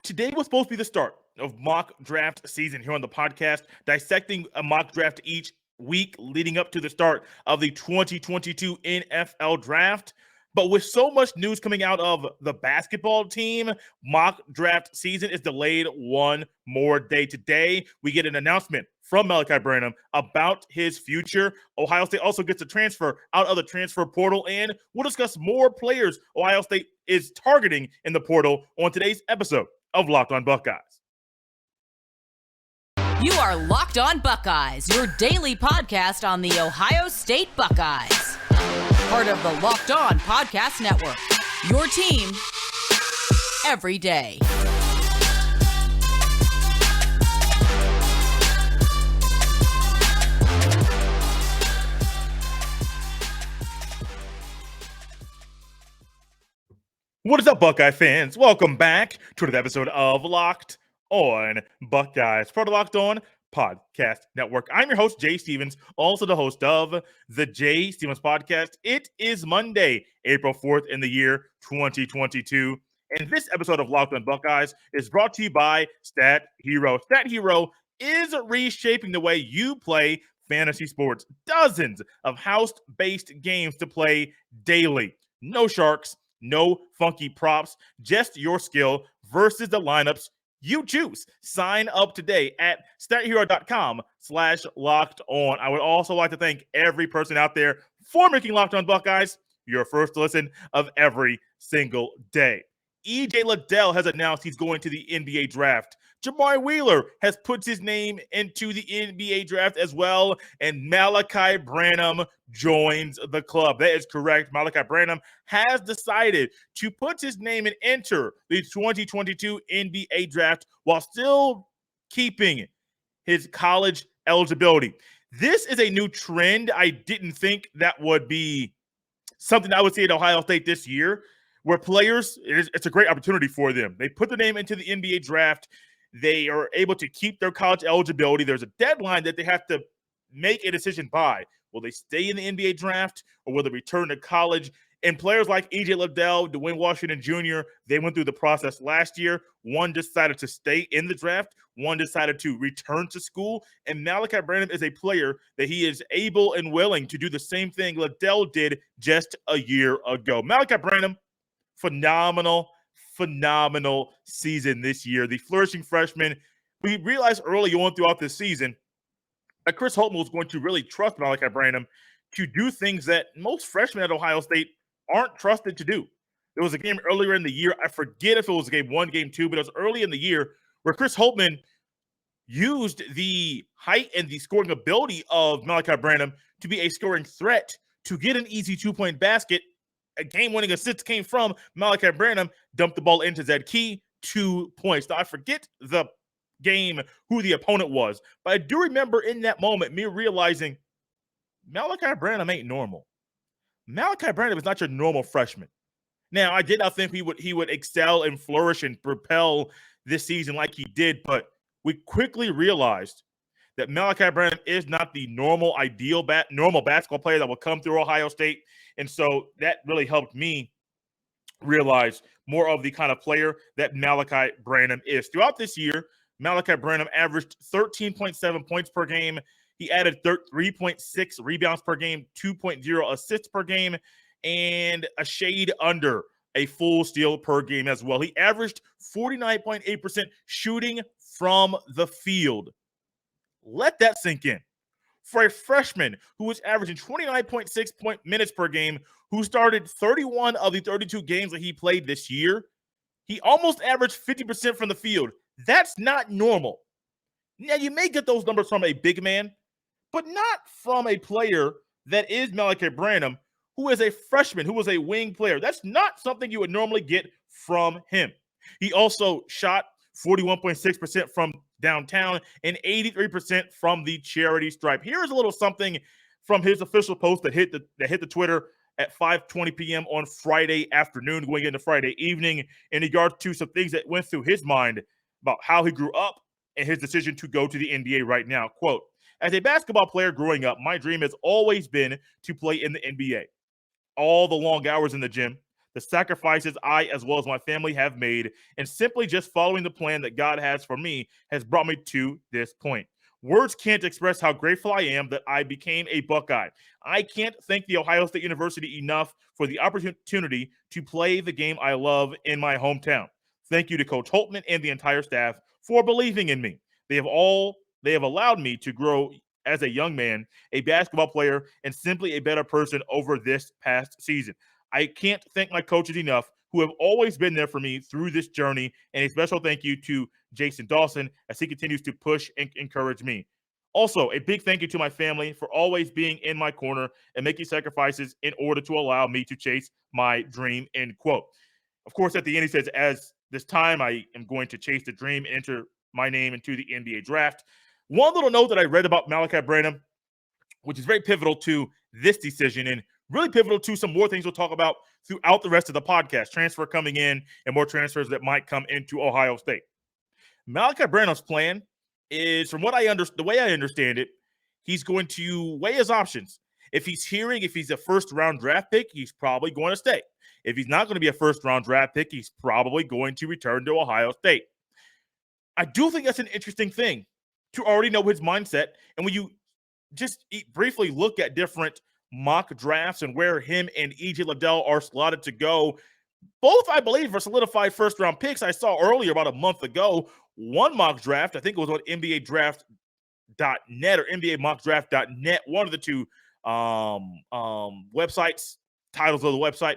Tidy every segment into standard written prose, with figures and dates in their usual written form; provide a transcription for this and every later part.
Today was supposed to be the start of mock draft season here on the podcast, dissecting a mock draft each week leading up to the start of the 2022 NFL draft. But with so much news coming out of the basketball team, mock draft season is delayed one more day. Today, we get an announcement from Malaki Branham about his future. Ohio State also gets a transfer out of the transfer portal, and we'll discuss more players Ohio State is targeting in the portal on today's episode of Locked on Buckeyes. You are Locked on Buckeyes, your daily podcast on the Ohio State Buckeyes. Part of the Locked on Podcast Network, your team every day. What is up, Buckeye fans? Welcome back to another episode of Locked on Buckeyes, part of Locked on Podcast Network. I'm your host, Jay Stevens, also the host of the Jay Stevens Podcast. It is Monday, April 4th in the year 2022, and this episode of Locked on Buckeyes is brought to you by Stat Hero. Stat Hero is reshaping the way you play fantasy sports. Dozens of house-based games to play daily. No sharks, no funky props, just your skill versus the lineups you choose. Sign up today at stathero.com/locked on. I would also like to thank every person out there for making Locked on Buckeyes your first listen of every single day. EJ Liddell has announced he's going to the NBA draft. Jamari Wheeler has put his name into the NBA draft as well, and Malaki Branham joins the club. That is correct. Malaki Branham has decided to put his name and enter the 2022 NBA draft while still keeping his college eligibility. This is a new trend. I didn't think that would be something I would see at Ohio State this year, where players, it's a great opportunity for them. They put their name into the NBA draft. They are able to keep their college eligibility. There's a deadline that they have to make a decision by. Will they stay in the NBA draft or will they return to college? And players like EJ Liddell, Dwayne Washington Jr., they went through the process last year. One decided to stay in the draft. One decided to return to school. And Malaki Branham is a player that he is able and willing to do the same thing Liddell did just a year ago. Malaki Branham, phenomenal season this year. The Flourishing Freshman. We realized early on throughout this season that Chris Holtmann was going to really trust Malaki Branham to do things that most freshmen at Ohio State aren't trusted to do. There was a game earlier in the year. I forget if it was game one, game two, but it was early in the year where Chris Holtmann used the height and the scoring ability of Malaki Branham to be a scoring threat to get an easy two-point basket. A game-winning assist came from Malaki Branham, dumped the ball into Zed Key, 2 points. Now, I forget the game, who the opponent was, but I do remember in that moment me realizing Malaki Branham ain't normal. Malaki Branham is not your normal freshman. Now, I did not think he would excel and flourish and propel this season like he did, but we quickly realized that Malaki Branham is not the normal basketball player that will come through Ohio State. And so that really helped me realize more of the kind of player that Malaki Branham is. Throughout this year, Malaki Branham averaged 13.7 points per game. He added 3.6 rebounds per game, 2.0 assists per game, and a shade under a full steal per game as well. He averaged 49.8% shooting from the field. Let that sink in. For a freshman who was averaging 29.6 minutes per game, who started 31 of the 32 games that he played this year, he almost averaged 50% from the field. That's not normal. Now, you may get those numbers from a big man, but not from a player that is Malaki Branham, who is a freshman, who was a wing player. That's not something you would normally get from him. He also shot 41.6% from downtown and 83% from the charity stripe. Here is a little something from his official post that hit the Twitter at 5:20 p.m. on Friday afternoon, going into Friday evening, in regard to some things that went through his mind about how he grew up and his decision to go to the NBA right now. Quote, "As a basketball player growing up, my dream has always been to play in the NBA. All the long hours in the gym, the sacrifices I, as well as my family, have made, and simply just following the plan that God has for me has brought me to this point. Words can't express how grateful I am that I became a Buckeye. I can't thank the Ohio State University enough for the opportunity to play the game I love in my hometown. Thank you to Coach Holtmann and the entire staff for believing in me. They have allowed me to grow as a young man, a basketball player, and simply a better person over this past season. I can't thank my coaches enough who have always been there for me through this journey, and a special thank you to Jason Dawson as he continues to push and encourage me. Also, a big thank you to my family for always being in my corner and making sacrifices in order to allow me to chase my dream, end quote. Of course, at the end, he says, as this time, I am going to chase the dream and enter my name into the NBA draft. One little note that I read about Malaki Branham, which is very pivotal to this decision and really pivotal to some more things we'll talk about throughout the rest of the podcast. Transfer coming in and more transfers that might come into Ohio State. Malaki Branham's plan is, from what the way I understand it, he's going to weigh his options. If he's a first-round draft pick, he's probably going to stay. If he's not going to be a first-round draft pick, he's probably going to return to Ohio State. I do think that's an interesting thing to already know his mindset. And when you just briefly look at different mock drafts and where him and E.J. Liddell are slotted to go, both, I believe, are solidified first-round picks. I saw earlier about a month ago, one mock draft, I think it was on NBA Draft.net or NBA mockdraft.net, one of the two websites, titles of the website.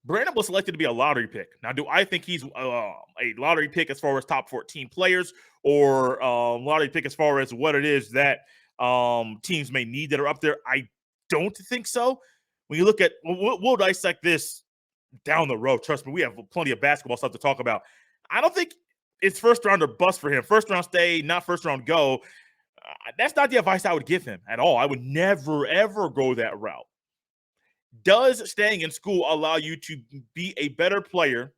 Branham was selected to be a lottery pick. Now, do I think he's a lottery pick as far as top 14 players or lottery pick as far as what it is that teams may need that are up there? I don't think so. When you look at, we'll dissect this down the road. Trust me, we have plenty of basketball stuff to talk about. I don't think it's first round or bust for him. First round stay, not first round go. That's not the advice I would give him at all. I would never, ever go that route. Does staying in school allow you to be a better player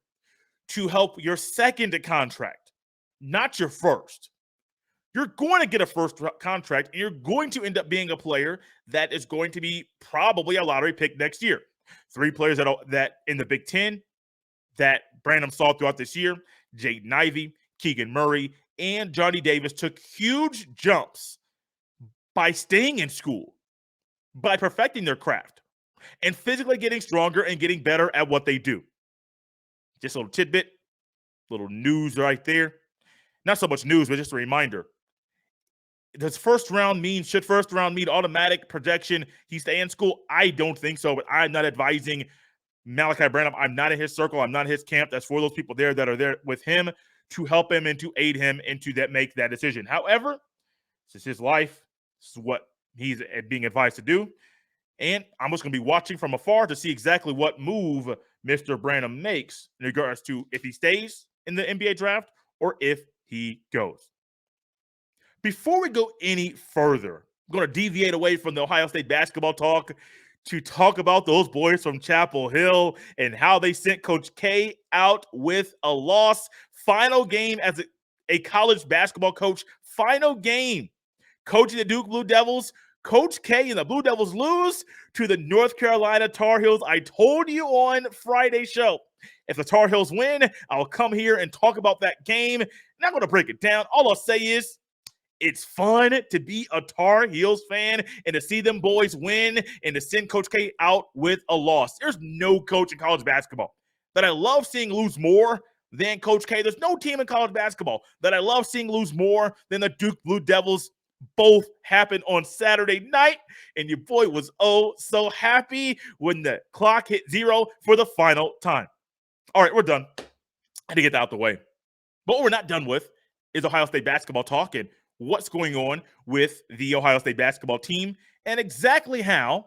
to help your second contract, not your first? You're going to get a first contract, and you're going to end up being a player that is going to be probably a lottery pick next year. 3 players that in the Big Ten that Branham saw throughout this year, Jaden Ivey, Keegan Murray, and Johnny Davis took huge jumps by staying in school, by perfecting their craft, and physically getting stronger and getting better at what they do. Just a little tidbit, little news right there. Not so much news, but just a reminder. Should first round mean automatic projection? He stay in school? I don't think so, but I'm not advising Malaki Branham. I'm not in his circle. I'm not in his camp. That's for those people there that are there with him to help him and to aid him and to make that decision. However, this is his life. This is what he's being advised to do. And I'm just going to be watching from afar to see exactly what move Mr. Branham makes in regards to if he stays in the NBA draft or if he goes. Before we go any further, I'm going to deviate away from the Ohio State basketball talk to talk about those boys from Chapel Hill and how they sent Coach K out with a loss. Final game as a college basketball coach. Final game coaching the Duke Blue Devils. Coach K and the Blue Devils lose to the North Carolina Tar Heels. I told you on Friday's show, if the Tar Heels win, I'll come here and talk about that game. Not going to break it down. All I'll say is it's fun to be a Tar Heels fan and to see them boys win and to send Coach K out with a loss. There's no coach in college basketball that I love seeing lose more than Coach K. There's no team in college basketball that I love seeing lose more than the Duke Blue Devils. Both happened on Saturday night, and your boy was so happy when the clock hit 0 for the final time. All right, we're done. I had to get that out the way. But what we're not done with is Ohio State basketball talk and what's going on with the Ohio State basketball team and exactly how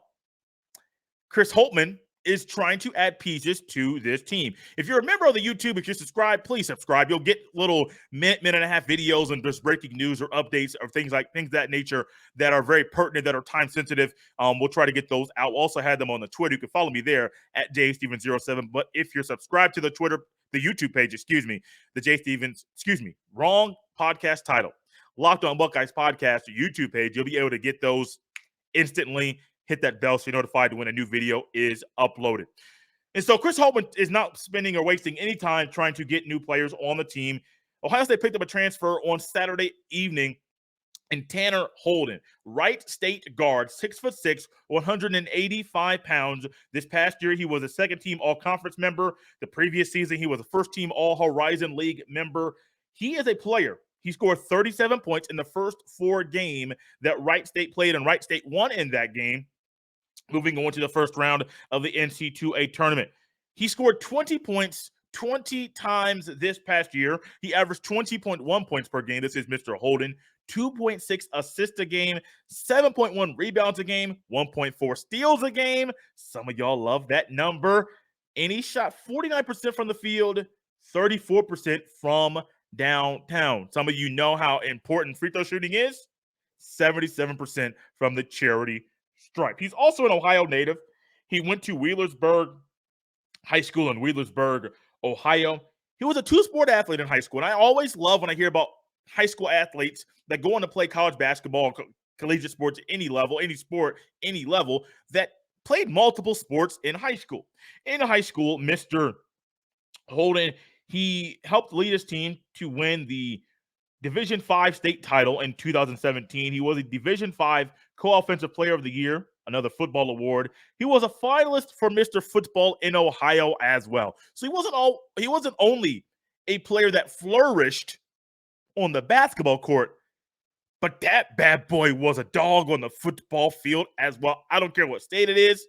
Chris Holtmann is trying to add pieces to this team. If you're a member of the YouTube, if you're subscribed, please subscribe. You'll get little minute and a half videos and just breaking news or updates or things that nature that are very pertinent, that are time sensitive. We'll try to get those out. We'll also have them on the Twitter. You can follow me there at jstevens07. But if you're subscribed to the YouTube page, the J Stevens, wrong podcast title. Locked On Buckeyes podcast, YouTube page, you'll be able to get those instantly. Hit that bell so you're notified when a new video is uploaded. And so Chris Holtmann is not spending or wasting any time trying to get new players on the team. Ohio State picked up a transfer on Saturday evening in Tanner Holden, Wright State guard, 6'6", 185 pounds. This past year, he was a second-team All-Conference member. The previous season, he was a first-team All-Horizon League member. He is a player. He scored 37 points in the first 4 games that Wright State played, and Wright State won in that game, moving on to the first round of the NC2A tournament. He scored 20 points 20 times this past year. He averaged 20.1 points per game. This is Mr. Holden. 2.6 assists a game, 7.1 rebounds a game, 1.4 steals a game. Some of y'all love that number. And he shot 49% from the field, 34% from downtown. Some of you know how important free throw shooting is. 77% from the charity stripe. He's also an Ohio native. He went to Wheelersburg High School in Wheelersburg, Ohio. He was a two-sport athlete in high school, and I always love when I hear about high school athletes that go on to play college basketball, collegiate sports, any level, any sport, any level, that played multiple sports in high school. In high school, Mr. Holden, he helped lead his team to win the Division V state title in 2017. He was a Division V Co-Offensive Player of the Year, another football award. He was a finalist for Mr. Football in Ohio as well. So he wasn't only a player that flourished on the basketball court, but that bad boy was a dog on the football field as well. I don't care what state it is.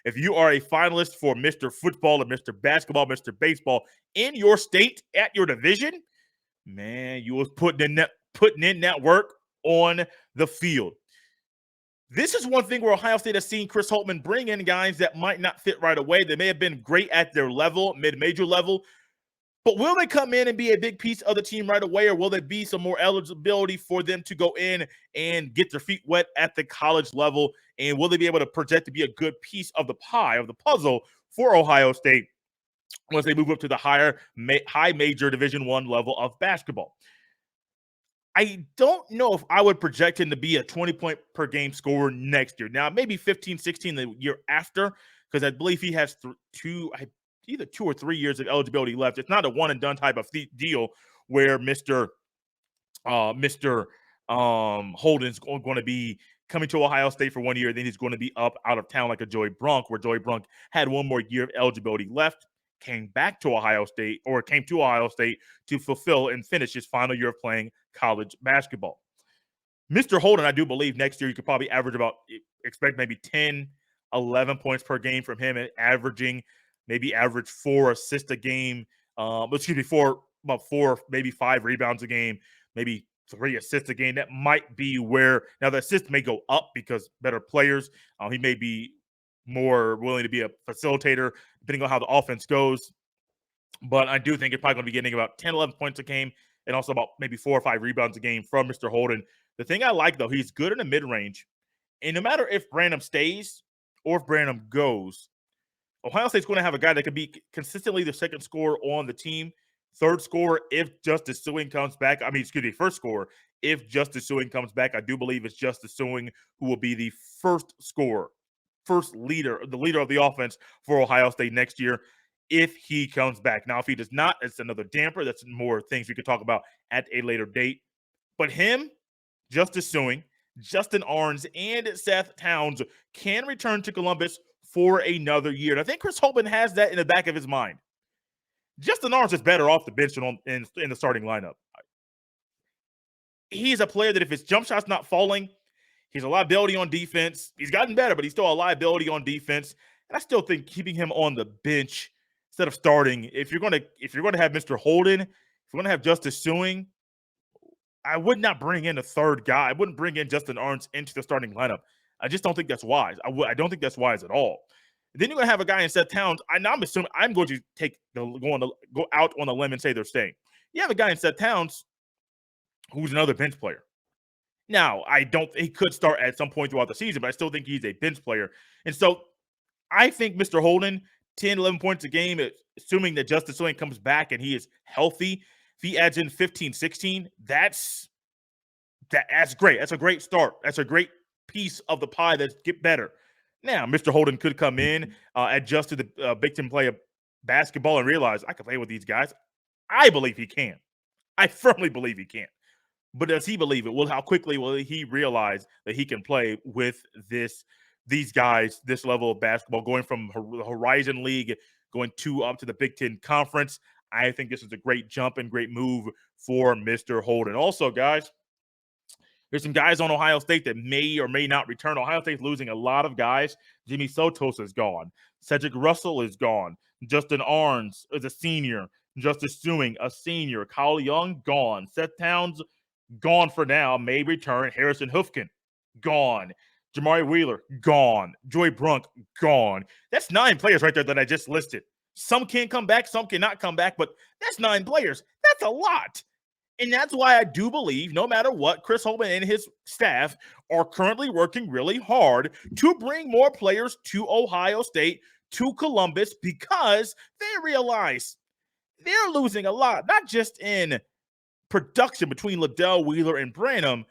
If you are a finalist for Mr. Football or Mr. Basketball, Mr. Baseball in your state at your division, man, you was putting in that work on the field. This is one thing where Ohio State has seen Chris Holtmann bring in guys that might not fit right away. They may have been great at their level, mid-major level, but will they come in and be a big piece of the team right away, or will there be some more eligibility for them to go in and get their feet wet at the college level? And will they be able to project to be a good piece of the pie, of the puzzle for Ohio State once they move up to the high major Division I level of basketball? I don't know if I would project him to be a 20-point per game scorer next year. Now, maybe 15, 16 the year after, because I believe he has either 2 or 3 years of eligibility left. It's not a one-and-done type of deal where Mr. Holden's going to be coming to Ohio State for 1 year, then he's going to be up out of town like a Joey Brunk, where Joey Brunk had 1 more year of eligibility left, came to Ohio State to fulfill and finish his final year of playing college basketball. Mr. Holden, I do believe next year you could probably expect maybe 10, 11 points per game from him, and average 4 assists a game. About 4, maybe 5 rebounds a game, maybe 3 assists a game. That might be where now the assists may go up because better players. He may be more willing to be a facilitator depending on how the offense goes. But I do think you're probably going to be getting about 10, 11 points a game and also about maybe 4 or 5 rebounds a game from Mr. Holden. The thing I like, though, he's good in the mid-range. And no matter if Branham stays or if Branham goes, Ohio State's going to have a guy that could be consistently the second scorer on the team, third scorer if Justice Suing comes back. First scorer if Justice Suing comes back. I do believe it's Justice Suing who will be the first scorer, the leader of the offense for Ohio State next year if he comes back. Now, if he does not, it's another damper. That's more things we could talk about at a later date. But him, Justice Suing, Justin Arns, and Seth Towns can return to Columbus for another year. And I think Chris Holtmann has that in the back of his mind. Justin Arns is better off the bench in the starting lineup. He's a player that if his jump shot's not falling, he's a liability on defense. He's gotten better, but he's still a liability on defense. And I still think keeping him on the bench instead of starting, if you're going to have Mr. Holden, if you're going to have Justice Suing, I would not bring in a third guy. I wouldn't bring in Justin Arns into the starting lineup. I just don't think that's wise. I don't think that's wise at all. Then you're going to have a guy in Seth Towns. I'm assuming I'm going to go out on a limb and say they're staying. You have a guy in Seth Towns who's another bench player. Now, he could start at some point throughout the season, but I still think he's a bench player. And so I think Mr. Holden, 10, 11 points a game, assuming that Justice Suing comes back and he is healthy, if he adds in 15, 16, that's great. That's a great start. That's a great piece of the pie that's get better. Now, Mr. Holden could come in, adjust to the Big Ten play of basketball and realize I can play with these guys. I believe he can. I firmly believe he can. But does he believe it? Well, how quickly will he realize that he can play with these guys, this level of basketball, going from the Horizon League, going up to the Big Ten Conference? I think this is a great jump and great move for Mr. Holden. Also, guys, there's some guys on Ohio State that may or may not return. Ohio State's losing a lot of guys. Jimmy Sotos is gone. Cedric Russell is gone. Justin Arns is a senior. Justice Suing, a senior. Kyle Young, gone. Seth Towns, gone for now. May return. Harrison Hoofkin, gone. Jamari Wheeler, gone. Joy Brunk, gone. That's 9 players right there that I just listed. Some can come back, some cannot come back, but that's 9 players. That's a lot. And that's why I do believe, no matter what, Chris Holtmann and his staff are currently working really hard to bring more players to Ohio State, to Columbus, because they realize they're losing a lot, not just in production between Liddell, Wheeler, and Branham,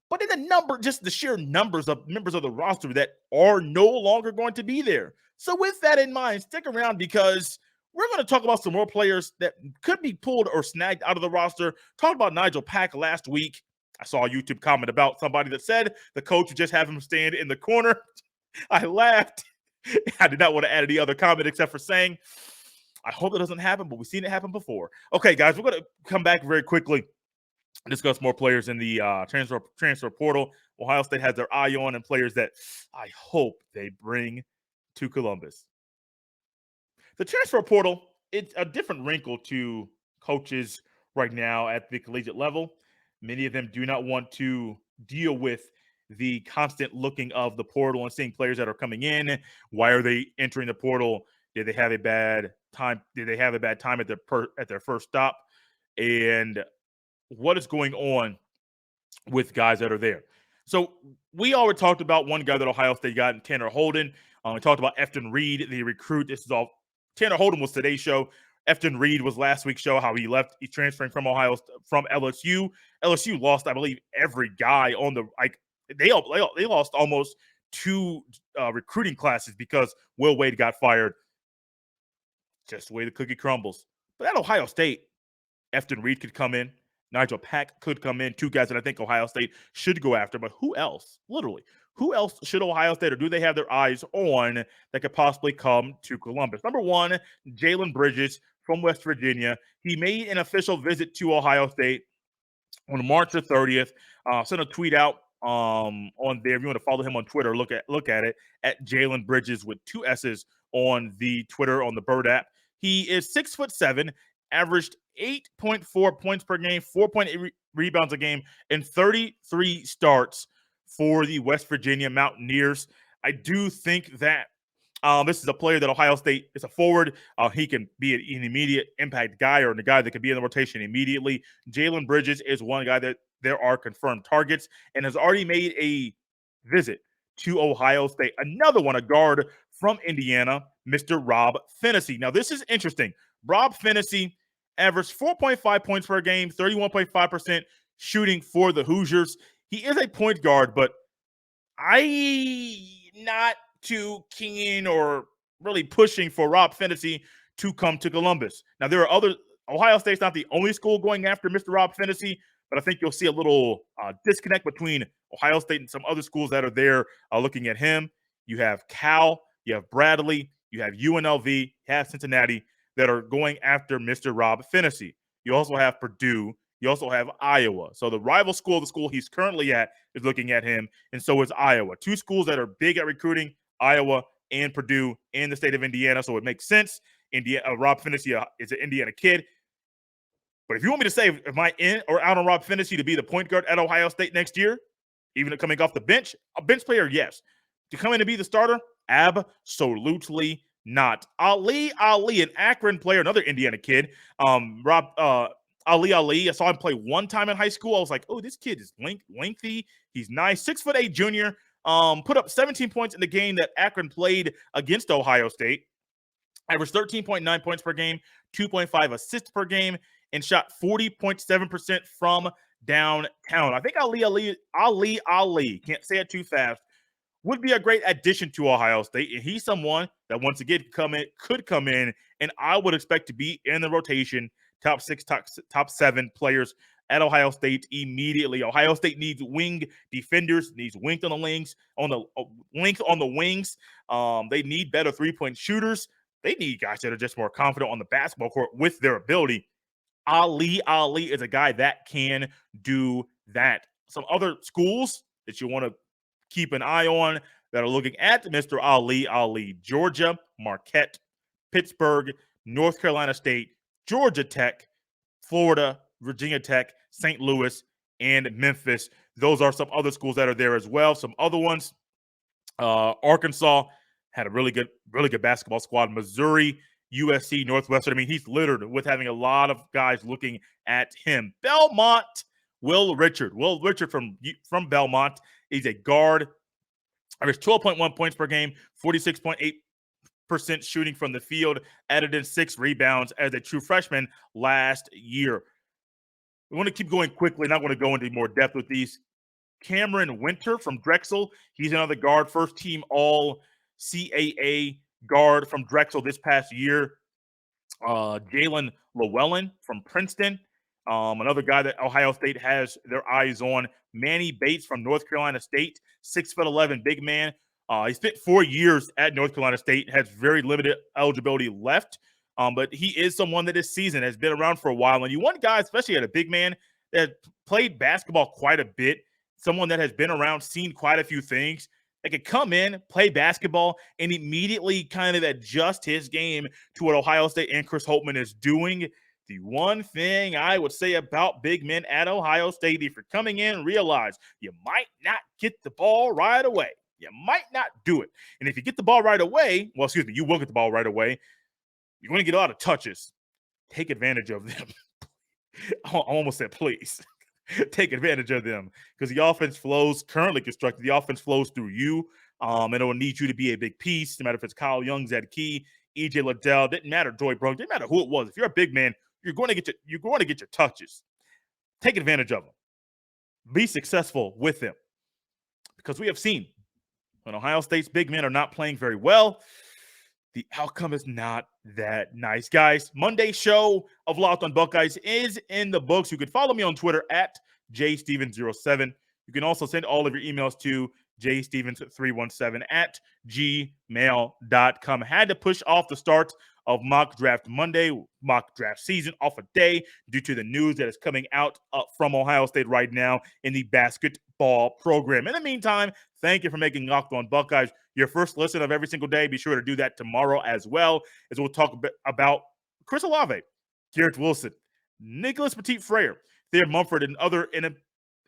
but in the sheer numbers of members of the roster that are no longer going to be there. So with that in mind, stick around because we're going to talk about some more players that could be pulled or snagged out of the roster. Talked about Nigel Pack last week. I saw a YouTube comment about somebody that said the coach would just have him stand in the corner. I laughed. I did not want to add any other comment except for saying, I hope it doesn't happen, but we've seen it happen before. Okay, guys, we're going to come back very quickly and discuss more players in the transfer portal. Ohio State has their eye on and players that I hope they bring to Columbus. The transfer portal, it's a different wrinkle to coaches right now at the collegiate level. Many of them do not want to deal with the constant looking of the portal and seeing players that are coming in. Why are they entering the portal? Did they have a bad time? Did they have a bad time at their first stop? And what is going on with guys that are there? So we already talked about one guy that Ohio State got, Tanner Holden. We talked about Efton Reed, the recruit. This is all. Tanner Holden was today's show. Efton Reed was last week's show, how he left. He's transferring from LSU. LSU lost, I believe, every guy on the they lost almost 2 recruiting classes because Will Wade got fired. Just the way the cookie crumbles. But at Ohio State, Efton Reed could come in. Nigel Pack could come in. 2 guys that I think Ohio State should go after. But who else? Literally. Who else should Ohio State, or do they have their eyes on that could possibly come to Columbus? Number 1, Jalen Bridges from West Virginia. He made an official visit to Ohio State on March the 30th. Sent a tweet out on there. If you want to follow him on Twitter, look at it at Jalen Bridges with 2 S's on the Twitter, on the Bird app. He is 6'7", averaged 8.4 points per game, 4.8 rebounds a game, and 33 starts for the West Virginia Mountaineers. I do think that this is a player that Ohio State is a forward. He can be an immediate impact guy, or a guy that could be in the rotation immediately. Jalen Bridges is one guy that there are confirmed targets and has already made a visit to Ohio State. Another one, a guard from Indiana, Mr. Rob Phinisee. Now, this is interesting. Rob Phinisee averaged 4.5 points per game, 31.5% shooting for the Hoosiers. He is a point guard, but I not too keen or really pushing for Rob Phinisee to come to Columbus. Now, there are other – Ohio State's not the only school going after Mr. Rob Phinisee, but I think you'll see a little disconnect between Ohio State and some other schools that are there looking at him. You have Cal, you have Bradley, you have UNLV, you have Cincinnati that are going after Mr. Rob Phinisee. You also have Purdue. You also have Iowa. So the rival school, the school he's currently at, is looking at him, and so is Iowa. 2 schools that are big at recruiting, Iowa and Purdue in the state of Indiana, so it makes sense. Rob Phinisee is an Indiana kid. But if you want me to say, am I in or out on Rob Phinisee to be the point guard at Ohio State next year, even coming off the bench, a bench player, yes. To come in and be the starter, absolutely not. Ali, an Akron player, another Indiana kid. Ali, I saw him play one time in high school. I was like, oh, this kid is lengthy. He's nice. 6'8" junior. Put up 17 points in the game that Akron played against Ohio State. Averaged 13.9 points per game, 2.5 assists per game, and shot 40.7% from downtown. I think Ali, can't say it too fast, would be a great addition to Ohio State. And he's someone that once again could come in, and I would expect to be in the rotation, top 6, top 7 players at Ohio State immediately. Ohio State needs wing defenders, needs length on the wings, length on the wings. They need better 3-point shooters. They need guys that are just more confident on the basketball court with their ability. Ali is a guy that can do that. Some other schools that you want to keep an eye on that are looking at Mr. Ali, Georgia, Marquette, Pittsburgh, North Carolina State, Georgia Tech, Florida, Virginia Tech, St. Louis, and Memphis. Those are some other schools that are there as well. Some other ones, Arkansas had a really good basketball squad. Missouri, USC, Northwestern. I mean, he's littered with having a lot of guys looking at him. Belmont, Will Richard. Will Richard from Belmont is a guard. Averaged 12.1 points per game, 46.8% shooting from the field, added in 6 rebounds as a true freshman last year. We want to keep going quickly, not going to go into more depth with these. Cameron Winter from Drexel. He's another guard, first team all CAA guard from Drexel this past year. Jalen Llewellyn from Princeton. Another guy that Ohio State has their eyes on. Manny Bates from North Carolina State, 6'11" big man. He spent 4 years at North Carolina State, has very limited eligibility left. But he is someone that this season has been around for a while. And you want guys, especially at a big man, that played basketball quite a bit, someone that has been around, seen quite a few things, that could come in, play basketball, and immediately kind of adjust his game to what Ohio State and Chris Holtmann is doing. The one thing I would say about big men at Ohio State, if you're coming in, realize you might not get the ball right away. You might not do it. And if you get the ball right away, you will get the ball right away. You're going to get a lot of touches. Take advantage of them. I almost said please. Take advantage of them because the offense flows, currently constructed, the offense flows through you. And it will need you to be a big piece, no matter if it's Kyle Young's at key, EJ Liddell, didn't matter, Joy Brooks, didn't matter who it was. If you're a big man, you're going to get your touches. Take advantage of them. Be successful with them. Because we have seen when Ohio State's big men are not playing very well, the outcome is not that nice. Guys, Monday's show of Locked on Buckeyes is in the books. You can follow me on Twitter at jstevens07. You can also send all of your emails to jstevens317 at gmail.com. Had to push off the start of Mock Draft Monday, mock draft season, off a day due to the news that is coming out from Ohio State right now in the basketball program. In the meantime, thank you for making Locked on Buckeyes your first listen of every single day. Be sure to do that tomorrow as well, as we'll talk a bit about Chris Olave, Garrett Wilson, Nicholas Petit-Frere, Thayer Mumford, and other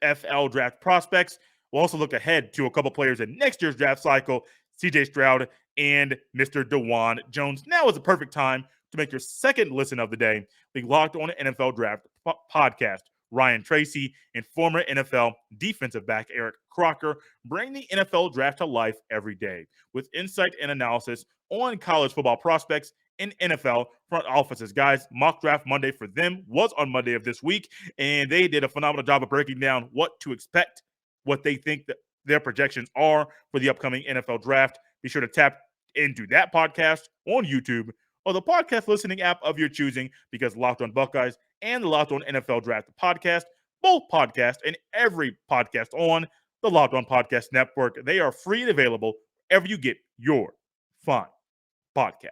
NFL draft prospects. We'll also look ahead to a couple players in next year's draft cycle, CJ Stroud and Mr. DeJuan Jones. Now is the perfect time to make your second listen of the day, the Locked on NFL Draft podcast. Ryan Tracy and former NFL defensive back Eric Crocker bring the NFL draft to life every day with insight and analysis on college football prospects and NFL front offices. Guys, Mock Draft Monday for them was on Monday of this week, and they did a phenomenal job of breaking down what to expect, what they think that their projections are for the upcoming NFL draft. Be sure to tap into that podcast on YouTube or the podcast listening app of your choosing, because Locked on Buckeyes and the Locked on NFL Draft podcast, both podcasts and every podcast on the Locked on Podcast Network, they are free and available wherever you get your fine podcast.